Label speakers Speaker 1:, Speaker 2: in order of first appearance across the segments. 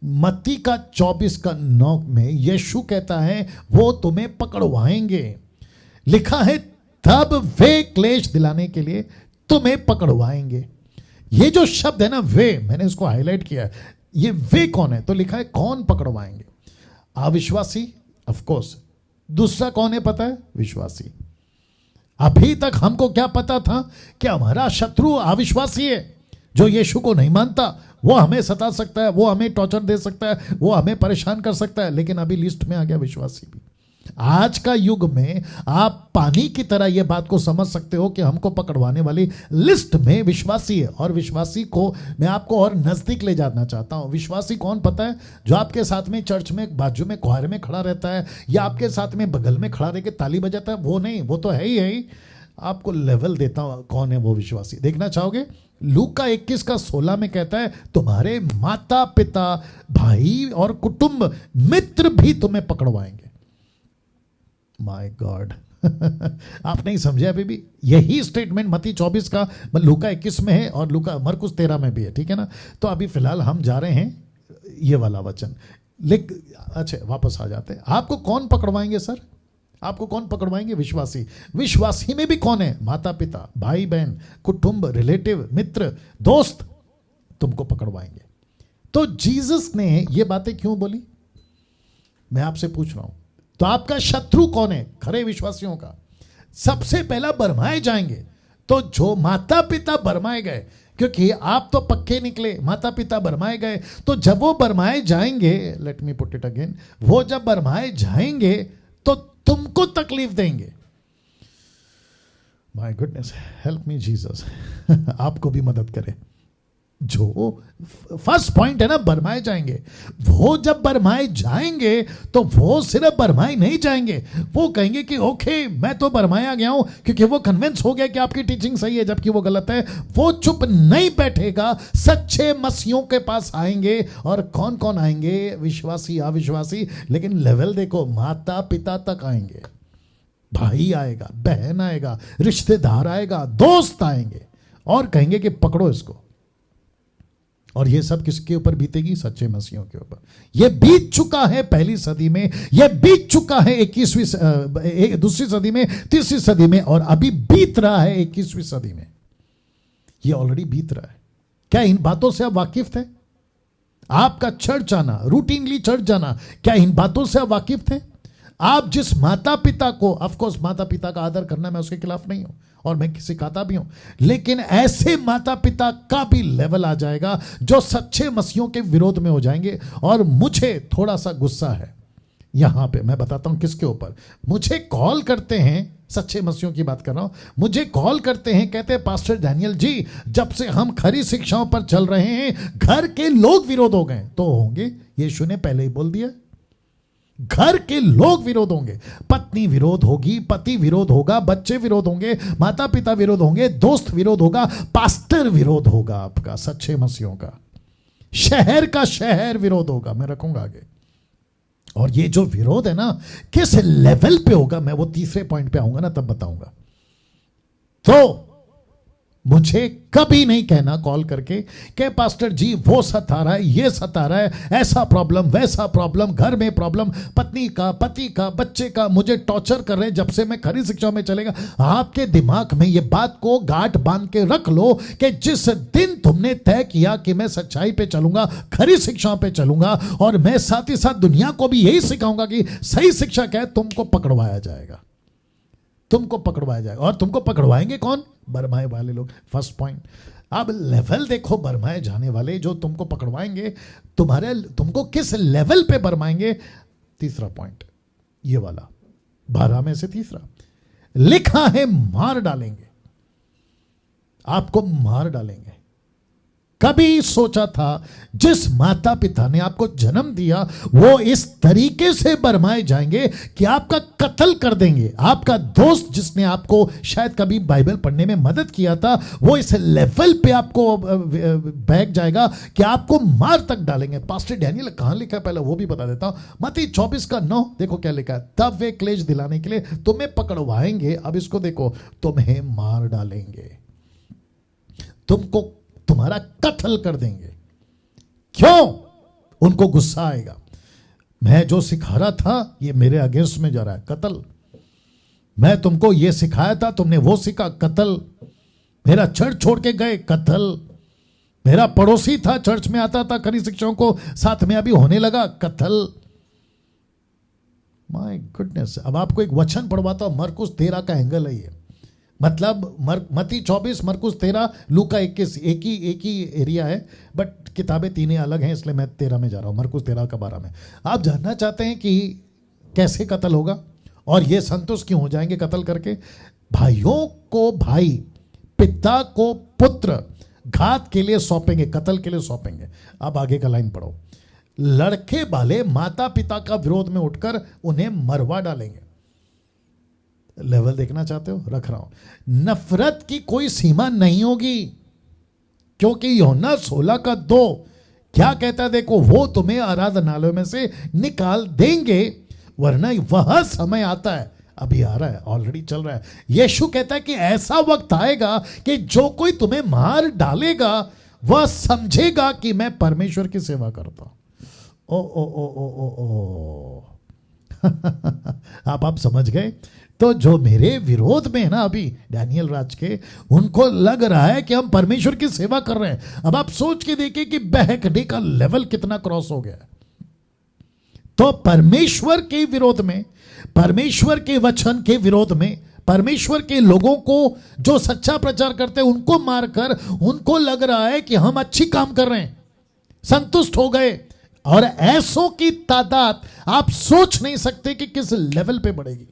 Speaker 1: मत्ती का 24:9 में यीशु कहता है वो तुम्हें पकड़वाएंगे। लिखा है तब वे क्लेश दिलाने के लिए तुम्हें पकड़वाएंगे। ये जो शब्द है ना वे, मैंने इसको हाईलाइट किया है। ये वे कौन है? तो लिखा है कौन पकड़वाएंगे? अविश्वासी, ऑफ कोर्स। दूसरा कौन है पता है? विश्वासी। अभी तक हमको क्या पता था कि हमारा शत्रु अविश्वासी है, जो यीशु को नहीं मानता। वो हमें सता सकता है, वो हमें टॉर्चर दे सकता है, वो हमें परेशान कर सकता है। लेकिन अभी लिस्ट में आ गया विश्वासी भी। आज का युग में आप पानी की तरह यह बात को समझ सकते हो कि हमको पकड़वाने वाली लिस्ट में विश्वासी है। और विश्वासी को मैं आपको और नजदीक ले जाना चाहता हूं। विश्वासी कौन पता है? जो आपके साथ में चर्च में बाजू में क्वायर में खड़ा रहता है, या आपके साथ में बगल में खड़ा रह के ताली बजाता है, वो नहीं, वो तो है ही। आपको लेवल देता हूं कौन है वो विश्वासी। देखना चाहोगे? लूका 21:16 में कहता है तुम्हारे माता पिता भाई और कुटुंब मित्र भी तुम्हें पकड़वाएंगे। माय गॉड आप नहीं समझे अभी भी? यही स्टेटमेंट मत्ती 24 का लूका 21 में है और लूका मरकुस 13 में भी है, ठीक है ना? तो अभी फिलहाल हम जा रहे हैं ये वाला वचन। अच्छा वापस आ जाते हैं। आपको कौन पकड़वाएंगे सर? आपको कौन पकड़वाएंगे? विश्वासी। विश्वासी में भी कौन है? माता पिता, भाई बहन, कुटुंब, रिलेटिव, मित्र, दोस्त तुमको पकड़वाएंगे। तो जीसस ने ये बातें क्यों बोली? मैं आपसे पूछ रहा हूं। तो आपका शत्रु कौन है? खरे विश्वासियों का। सबसे पहला बरमाए जाएंगे। तो जो माता पिता बरमाए गए, क्योंकि आप तो पक्के निकले, माता पिता बरमाए गए, तो जब वो बरमाए जाएंगे, let me put it again, वो जब बरमाए जाएंगे तो तुमको तकलीफ देंगे। My goodness, help me Jesus आपको भी मदद करे। जो फर्स्ट पॉइंट है ना, बरमाए जाएंगे। वो जब बरमाए जाएंगे तो वो सिर्फ बरमाए नहीं जाएंगे, वो कहेंगे कि ओके मैं तो बरमाया गया हूं, क्योंकि वो कन्विंस हो गया कि आपकी टीचिंग सही है जबकि वो गलत है। वो चुप नहीं बैठेगा, सच्चे मसीहों के पास आएंगे। और कौन कौन आएंगे? विश्वासी, अविश्वासी। लेकिन लेवल देखो, माता पिता तक आएंगे, भाई आएगा, बहन आएगा, रिश्तेदार आएगा, दोस्त आएंगे और कहेंगे कि पकड़ो इसको। और ये सब किसके ऊपर बीतेगी? सच्चे मसीहों के ऊपर। ये बीत चुका है पहली सदी में, ये बीत चुका है 21वीं दूसरी सदी में, तीसरी सदी में, और अभी बीत रहा है 21वीं सदी में। ये ऑलरेडी बीत रहा है। क्या इन बातों से आप वाकिफ थे? आपका चर्च आना, रूटीनली चर्च जाना, क्या इन बातों से आप वाकिफ थे? आप जिस माता पिता को, ऑफ कोर्स माता पिता का आदर करना, मैं उसके खिलाफ नहीं हूं और मैं सिखाता भी हूं, लेकिन ऐसे माता पिता का भी लेवल आ जाएगा जो सच्चे मसीहों के विरोध में हो जाएंगे। और मुझे थोड़ा सा गुस्सा है यहां पे, मैं बताता हूं किसके ऊपर। मुझे कॉल करते हैं, सच्चे मसीहों की बात कर रहा हूं, मुझे कॉल करते हैं, कहते हैं पास्टर डैनियल जी जब से हम खरी शिक्षाओं पर चल रहे हैं घर के लोग विरोध हो गए। तो होंगे, यीशु ने पहले ही बोल दिया, घर के लोग विरोध होंगे। पत्नी विरोध होगी, पति विरोध होगा, बच्चे विरोध होंगे, माता पिता विरोध होंगे, दोस्त विरोध होगा, पास्टर विरोध होगा आपका, सच्चे मसीहों का, शहर का शहर विरोध होगा। मैं रखूंगा आगे। और ये जो विरोध है ना, किस लेवल पे होगा, मैं वो तीसरे पॉइंट पे आऊंगा ना, तब बताऊंगा। तो मुझे कभी नहीं कहना कॉल करके कि पास्टर जी वो सता रहा है, ये सता रहा है, ऐसा प्रॉब्लम, वैसा प्रॉब्लम, घर में प्रॉब्लम, पत्नी का, पति का, बच्चे का, मुझे टॉर्चर कर रहे हैं जब से मैं खरी शिक्षा में चलेगा। आपके दिमाग में ये बात को गांठ बांध के रख लो कि जिस दिन तुमने तय किया कि मैं सच्चाई पे चलूंगा, खरी शिक्षा पे चलूंगा, और मैं साथ ही साथ दुनिया को भी यही सिखाऊंगा कि सही शिक्षा क्या है, तुमको पकड़वाया जाएगा, तुमको पकड़वाया जाएगा। और तुमको पकड़वाएंगे कौन? बरमाए वाले लोग। First point. अब लेवल देखो, बरमाए जाने वाले जो तुमको पकड़वाएंगे, तुमको किस लेवल पे बरमाएंगे? तीसरा पॉइंट ये वाला, 12 में से तीसरा लिखा है मार डालेंगे, आपको मार डालेंगे। कभी सोचा था जिस माता पिता ने आपको जन्म दिया वो इस तरीके से बरमाए जाएंगे कि आपका कत्ल कर देंगे? आपका दोस्त जिसने आपको शायद कभी बाइबल पढ़ने में मदद किया था, वो इस लेवल पे आपको बैग जाएगा कि आपको मार तक डालेंगे। पास्टर डैनियल कहां लिखा है पहले वो भी बता देता हूं। मत्ती 24:9 देखो क्या लिखा है, तब वे क्लेश दिलाने के लिए तुम्हें पकड़वाएंगे। अब इसको देखो, तुम्हें मार डालेंगे, तुमको तुम्हारा कत्ल कर देंगे। क्यों? उनको गुस्सा आएगा, मैं जो सिखा रहा था ये मेरे अगेंस्ट में जा रहा है, कत्ल। मैं तुमको ये सिखाया था, तुमने वो सीखा, कत्ल। मेरा चर्च छोड़ के गए, कत्ल। मेरा पड़ोसी था, चर्च में आता था, खरी शिक्षाओं को साथ में अभी होने लगा, कत्ल। My goodness. अब आपको एक वचन पढ़वाता हूं, मरकुस 13 का एंगल है ये। मतलब मत्ती 24, मरकुस 13, लूका 21, एक ही एरिया है, बट किताबें तीनों अलग हैं, इसलिए मैं 13 में जा रहा हूं, मरकुस 13 का 12 में। आप जानना चाहते हैं कि कैसे कत्ल होगा और ये संतुष्ट क्यों हो जाएंगे कत्ल करके? भाइयों को भाई, पिता को पुत्र घात के लिए सौंपेंगे, कत्ल के लिए सौंपेंगे। अब आगे का लाइन पढ़ो। लड़के वाले माता पिता का विरोध में उठकर उन्हें मरवा डालेंगे। लेवल देखना चाहते हो? रख रहा हूं। नफरत की कोई सीमा नहीं होगी, क्योंकि यूहन्ना 16 का 2 क्या कहता है देखो, वो तुम्हें आराधनालयों में से निकाल देंगे, वरना वह समय आता है, अभी आ रहा है, ऑलरेडी चल रहा है। यीशु कहता है कि ऐसा वक्त आएगा कि जो कोई तुम्हें मार डालेगा वह समझेगा कि मैं परमेश्वर की सेवा करता हूं। ओ ओ ओ ओ ओ ओ आप समझ गए? तो जो मेरे विरोध में है ना अभी डैनियल राज के, उनको लग रहा है कि हम परमेश्वर की सेवा कर रहे हैं। अब आप सोच के देखिए कि बहकने का लेवल कितना क्रॉस हो गया है। तो परमेश्वर के विरोध में, परमेश्वर के वचन के विरोध में, परमेश्वर के लोगों को जो सच्चा प्रचार करते हैं उनको मारकर उनको लग रहा है कि हम अच्छी काम कर रहे हैं, संतुष्ट हो गए। और ऐसों की तादाद आप सोच नहीं सकते कि किस लेवल पे बढ़ेगी।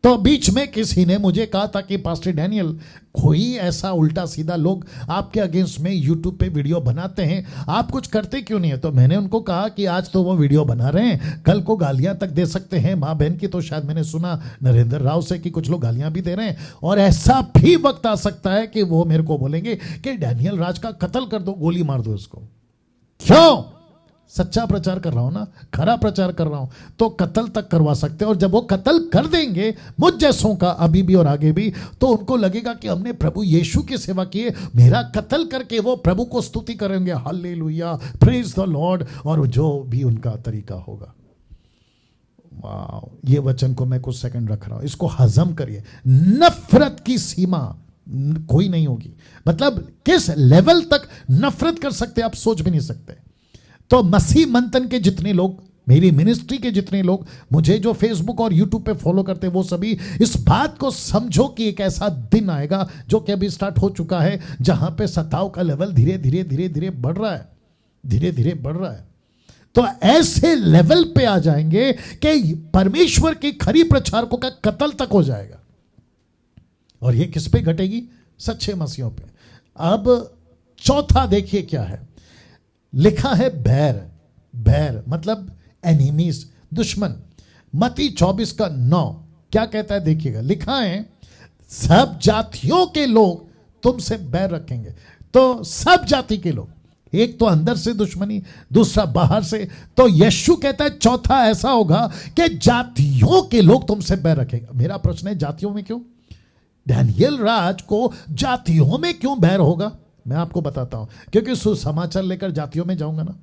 Speaker 1: तो बीच में किसी ने मुझे कहा था कि पास्टर डैनियल, कोई ऐसा उल्टा सीधा लोग आपके अगेंस्ट में यूट्यूब पे वीडियो बनाते हैं, आप कुछ करते क्यों नहीं है? तो मैंने उनको कहा कि आज तो वो वीडियो बना रहे हैं, कल को गालियां तक दे सकते हैं माँ बहन की। तो शायद मैंने सुना नरेंद्र राव से कि कुछ लोग गालियां भी दे रहे हैं, और ऐसा भी वक्त आ सकता है कि वो मेरे को बोलेंगे कि डैनियल राज का कत्ल कर दो, गोली मार दो उसको। क्यों? सच्चा प्रचार कर रहा हूं ना, खरा प्रचार कर रहा हूं, तो कत्ल तक करवा सकते हैं। और जब वो कत्ल कर देंगे मुझ जैसों का, अभी भी और आगे भी, तो उनको लगेगा कि हमने प्रभु यीशु की सेवा की है। मेरा कत्ल करके वो प्रभु को स्तुति करेंगे, हालेलुया, प्रेज द लॉर्ड, और जो भी उनका तरीका होगा। वाह, ये वचन को मैं कुछ सेकंड रख रहा हूं, इसको हजम करिए। नफरत की सीमा कोई नहीं होगी। मतलब किस लेवल तक नफरत कर सकते आप सोच भी नहीं सकते। तो मसीह मंथन के जितने लोग, मेरी मिनिस्ट्री के जितने लोग, मुझे जो फेसबुक और यूट्यूब पे फॉलो करते हैं, वो सभी इस बात को समझो कि एक ऐसा दिन आएगा जो कि अभी स्टार्ट हो चुका है, जहां पे सताव का लेवल धीरे धीरे धीरे धीरे बढ़ रहा है, धीरे धीरे बढ़ रहा है। तो ऐसे लेवल पे आ जाएंगे कि परमेश्वर की खरी प्रचारकों का कत्ल तक हो जाएगा। और ये किस पे घटेगी? सच्चे मसीहों पे। अब चौथा देखिए क्या है लिखा है, बैर। बैर मतलब एनिमीज, दुश्मन। मत्ती 24 का 9 क्या कहता है देखिएगा, लिखा है सब जातियों के लोग तुमसे बैर रखेंगे। तो सब जाति के लोग, एक तो अंदर से दुश्मनी, दूसरा बाहर से। तो यीशु कहता है चौथा ऐसा होगा कि जातियों के लोग तुमसे बैर रखेंगे। मेरा प्रश्न है, जातियों में क्यों? डैनियल राज को जातियों में क्यों बैर होगा? मैं आपको बताता हूं, क्योंकि सुसमाचार लेकर जातियों में जाऊंगा ना,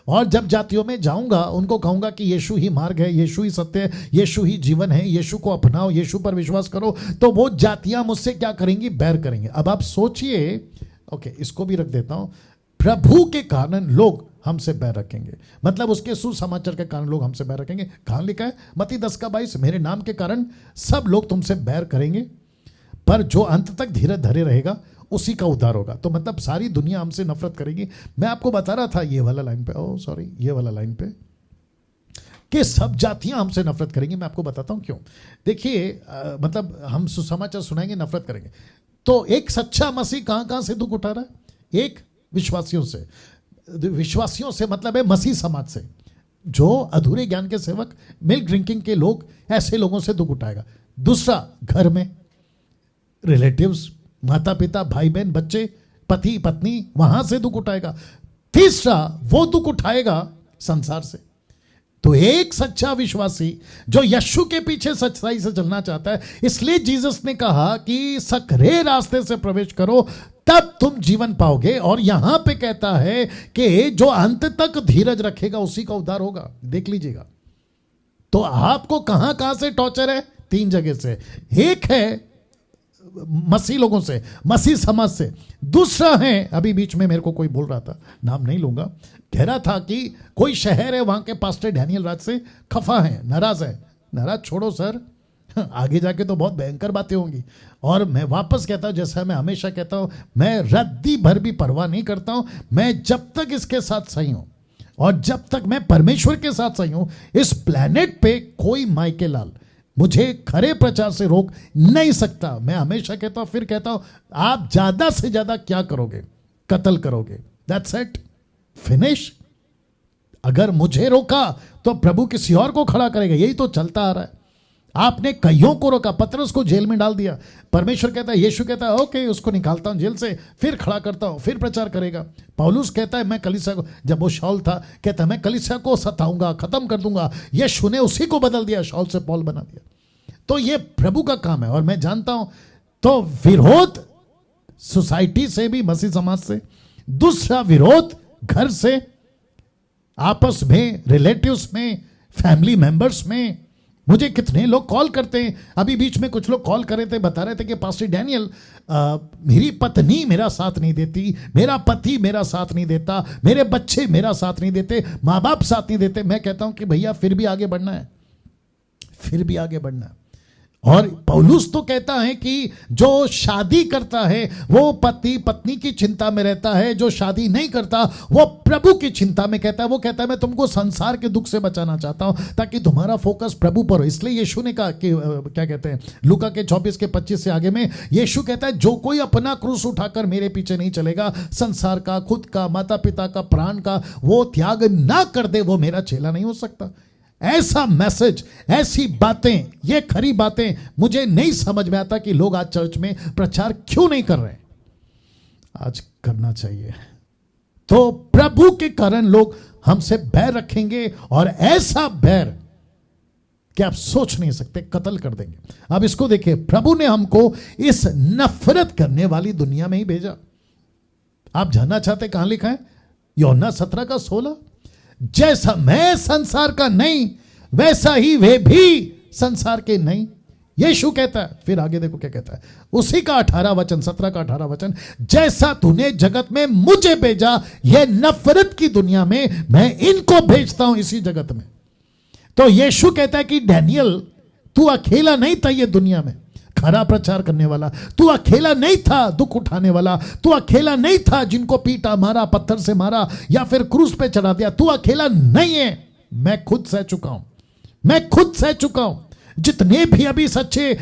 Speaker 1: और जब जातियों में जाऊंगा उनको कहूंगा कि यीशु ही मार्ग है, यीशु ही सत्य है, यीशु ही जीवन है, यीशु को अपनाओ, यीशु पर विश्वास करो। तो वो जातियां मुझसे क्या करेंगी? बैर करेंगे। अब आप सोचिए, ओके इसको भी रख देता हूं, प्रभु के कारण लोग हमसे बैर रखेंगे, मतलब उसके सुसमाचार के कारण लोग हमसे बैर रखेंगे। कहां लिखा है? मत्ती 10 का 22, मेरे नाम के कारण सब लोग तुमसे बैर करेंगे, पर जो अंत तक धीरे धरे रहेगा उसी का उद्धार होगा। तो मतलब सारी दुनिया हमसे नफरत करेगी। मैं आपको बता रहा था ये वाला लाइन पे, ये वाला लाइन पे, कि सब जातियां हमसे नफरत करेंगी। मैं आपको बताता हूं क्यों। देखिए मतलब हम सुसमाचार सुनाएंगे, नफरत करेंगे। तो एक सच्चा मसीह कहां कहां से दुख उठा रहा है? एक, विश्वासियों से। विश्वासियों से मतलब है मसीह समाज से, जो अधूरे ज्ञान के सेवक, मिल्क ड्रिंकिंग के लोग, ऐसे लोगों से दुख उठाएगा। दूसरा, घर में रिलेटिव्स, माता पिता, भाई बहन, बच्चे, पति पत्नी, वहां से दुख उठाएगा। तीसरा, वो दुख उठाएगा संसार से। तो एक सच्चा विश्वासी जो यीशु के पीछे सच्चाई से चलना चाहता है, इसलिए जीसस ने कहा कि सकरे रास्ते से प्रवेश करो तब तुम जीवन पाओगे। और यहां पे कहता है कि जो अंत तक धीरज रखेगा उसी का उद्धार होगा। देख लीजिएगा। तो आपको कहां कहां से टॉर्चर है? 3 जगह से। एक है मसीह लोगों से, मसीह समाज से। दूसरा है, अभी बीच में मेरे को कोई बोल रहा था, नाम नहीं लूंगा, कह रहा था कि कोई शहर है वहां के पास्टर डैनियल राज से खफा है, नाराज है। नाराज छोड़ो सर, आगे जाके तो बहुत भयंकर बातें होंगी। और मैं वापस कहता हूं, जैसा मैं हमेशा कहता हूं, मैं रद्दी भर भी परवाह नहीं करता हूं। मैं जब तक इसके साथ सही हूं और जब तक मैं परमेश्वर के साथ सही हूं, इस प्लेनेट पे कोई माइके लाल मुझे खरे प्रचार से रोक नहीं सकता। मैं हमेशा कहता हूं, फिर कहता हूं, आप ज्यादा से ज्यादा क्या करोगे? कत्ल करोगे। That's it, finish. अगर मुझे रोका तो प्रभु किसी और को खड़ा करेगा। यही तो चलता आ रहा है। आपने कईयों को रोका, पतरस को जेल में डाल दिया। परमेश्वर कहता है, यीशु कहता है, ओके उसको निकालता हूं जेल से, फिर खड़ा करता हूं, फिर प्रचार करेगा। पौलुस कहता है, मैं कलीसिया को, जब वो शाऊल था, कहता है मैं कलीसिया को सताऊंगा, खत्म कर दूंगा। यीशु ने उसी को बदल दिया, शाऊल से पौल बना दिया। तो ये प्रभु का काम है। और मैं जानता हूं, तो विरोध सोसाइटी से भी, मसीह समाज से, दूसरा विरोध घर से, आपस में, रिलेटिव्स में, फैमिली मेंबर्स में। मुझे कितने लोग कॉल करते हैं। अभी बीच में कुछ लोग कॉल कर रहे थे, बता रहे थे कि पास्टर डैनियल, मेरी पत्नी मेरा साथ नहीं देती, मेरा पति मेरा साथ नहीं देता, मेरे बच्चे मेरा साथ नहीं देते, माँ बाप साथ नहीं देते। मैं कहता हूं कि भैया फिर भी आगे बढ़ना है, फिर भी आगे बढ़ना है। और पौलुस तो कहता है कि जो शादी करता है वो पति पत्नी की चिंता में रहता है, जो शादी नहीं करता वो प्रभु की चिंता में। कहता है, वो कहता है मैं तुमको संसार के दुख से बचाना चाहता हूं ताकि तुम्हारा फोकस प्रभु पर हो। इसलिए यीशु ने कहा कि क्या कहते हैं, लूका के 24 के 25 से आगे में यीशु कहता है, जो कोई अपना क्रूस उठाकर मेरे पीछे नहीं चलेगा, संसार का, खुद का, माता पिता का, प्राण का वो त्याग ना कर दे, वो मेरा चेला नहीं हो सकता। ऐसा मैसेज, ऐसी बातें, ये खरी बातें मुझे नहीं समझ में आता कि लोग आज चर्च में प्रचार क्यों नहीं कर रहे। आज करना चाहिए। तो प्रभु के कारण लोग हमसे बैर रखेंगे, और ऐसा बैर कि आप सोच नहीं सकते, कत्ल कर देंगे। अब इसको देखिए, प्रभु ने हमको इस नफरत करने वाली दुनिया में ही भेजा। आप जानना चाहते कहां लिखा है? यूहन्ना 17:16, जैसा मैं संसार का नहीं वैसा ही वे भी संसार के नहीं, यीशु कहता है। फिर आगे देखो क्या कहता है, उसी का 18 वचन, 17 का 18 वचन, जैसा तूने जगत में मुझे भेजा, यह नफरत की दुनिया में मैं इनको भेजता हूं इसी जगत में। तो यीशु कहता है कि डैनियल, तू अकेला नहीं था ये दुनिया में खरा प्रचार करने वाला, तू अकेला नहीं था दुख उठाने वाला, तू अकेला नहीं था जिनको पीटा, मारा, पत्थर से मारा या फिर क्रूस पे चढ़ा दिया। तू अकेला नहीं है, मैं खुद सह चुका हूं, मैं खुद सह चुका हूं। जितने भी अभी सच्चे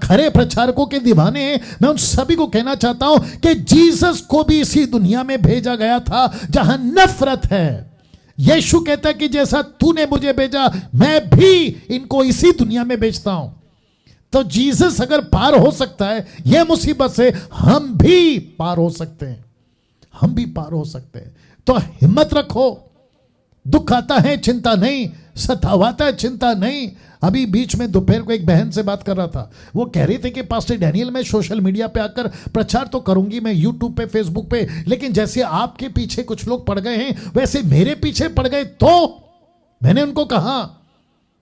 Speaker 1: खरे प्रचारकों के दीवाने हैं, मैं उन सभी को कहना चाहता हूं कि जीसस को भी इसी दुनिया में भेजा गया था जहां नफरत है। यीशु कहता है कि जैसा तूने मुझे भेजा, मैं भी इनको इसी दुनिया में भेजता हूं। तो जीसस अगर पार हो सकता है यह मुसीबत से, हम भी पार हो सकते हैं, हम भी पार हो सकते हैं। तो हिम्मत रखो। दुख आता है चिंता नहीं, सतावाता है चिंता नहीं। अभी बीच में दोपहर को एक बहन से बात कर रहा था, वो कह रही थी कि पास्टर डैनियल, मैं सोशल मीडिया पे आकर प्रचार तो करूंगी, मैं यूट्यूब पे, फेसबुक पे, लेकिन जैसे आपके पीछे कुछ लोग पड़ गए हैं वैसे मेरे पीछे पड़ गए। तो मैंने उनको कहा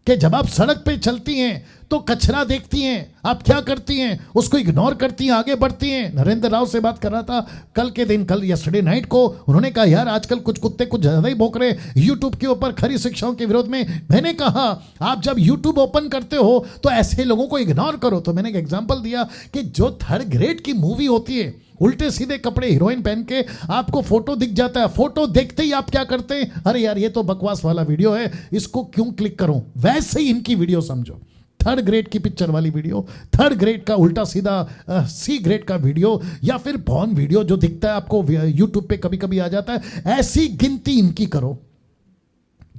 Speaker 1: कि जब आप सड़क पे चलती हैं तो कचरा देखती हैं, आप क्या करती हैं? उसको इग्नोर करती हैं, आगे बढ़ती हैं। नरेंद्र राव से बात कर रहा था कल के दिन, कल यस्टरडे नाइट को। उन्होंने कहा यार आजकल कुछ कुत्ते कुछ ज्यादा ही भौंक रहे यूट्यूब के ऊपर खरी शिक्षाओं के विरोध में। मैंने कहा आप जब यूट्यूब ओपन करते हो तो ऐसे लोगों को इग्नोर करो। तो मैंने एक एग्जाम्पल दिया कि जो 3rd ग्रेड की मूवी होती है, उल्टे सीधे कपड़े हीरोइन पहन के आपको फोटो दिख जाता है, फोटो देखते ही आप क्या करते हैं? अरे यार ये तो बकवास वाला वीडियो है, इसको क्यों क्लिक करूं? वैसे ही इनकी वीडियो समझो, 3rd ग्रेड की पिक्चर वाली वीडियो, 3rd ग्रेड का उल्टा सीधा C ग्रेड का वीडियो, या फिर पॉर्न वीडियो जो दिखता है आपको यूट्यूब पे कभी कभी आ जाता है, ऐसी गिनती इनकी करो।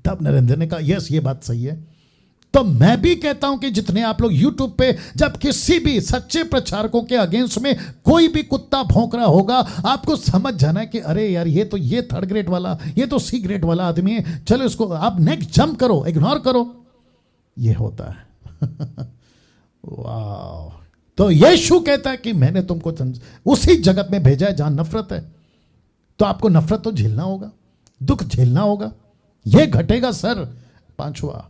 Speaker 1: तब नरेंद्र ने कहा यस ये बात सही है। तो मैं भी कहता हूं कि जितने आप लोग YouTube पे जब किसी भी सच्चे प्रचारकों के अगेंस्ट में कोई भी कुत्ता भौंक रहा होगा, आपको समझ जाना है कि अरे यार ये 3rd ग्रेड वाला, ये तो C ग्रेड वाला आदमी है, चलो इसको आप नेक्स्ट जंप करो, इग्नोर करो। ये होता है। वाह। तो यीशु कहता है कि मैंने तुमको उसी जगत में भेजा है जहां नफरत है। तो आपको नफरत तो झेलना होगा, दुख झेलना होगा, यह घटेगा सर। 5वां,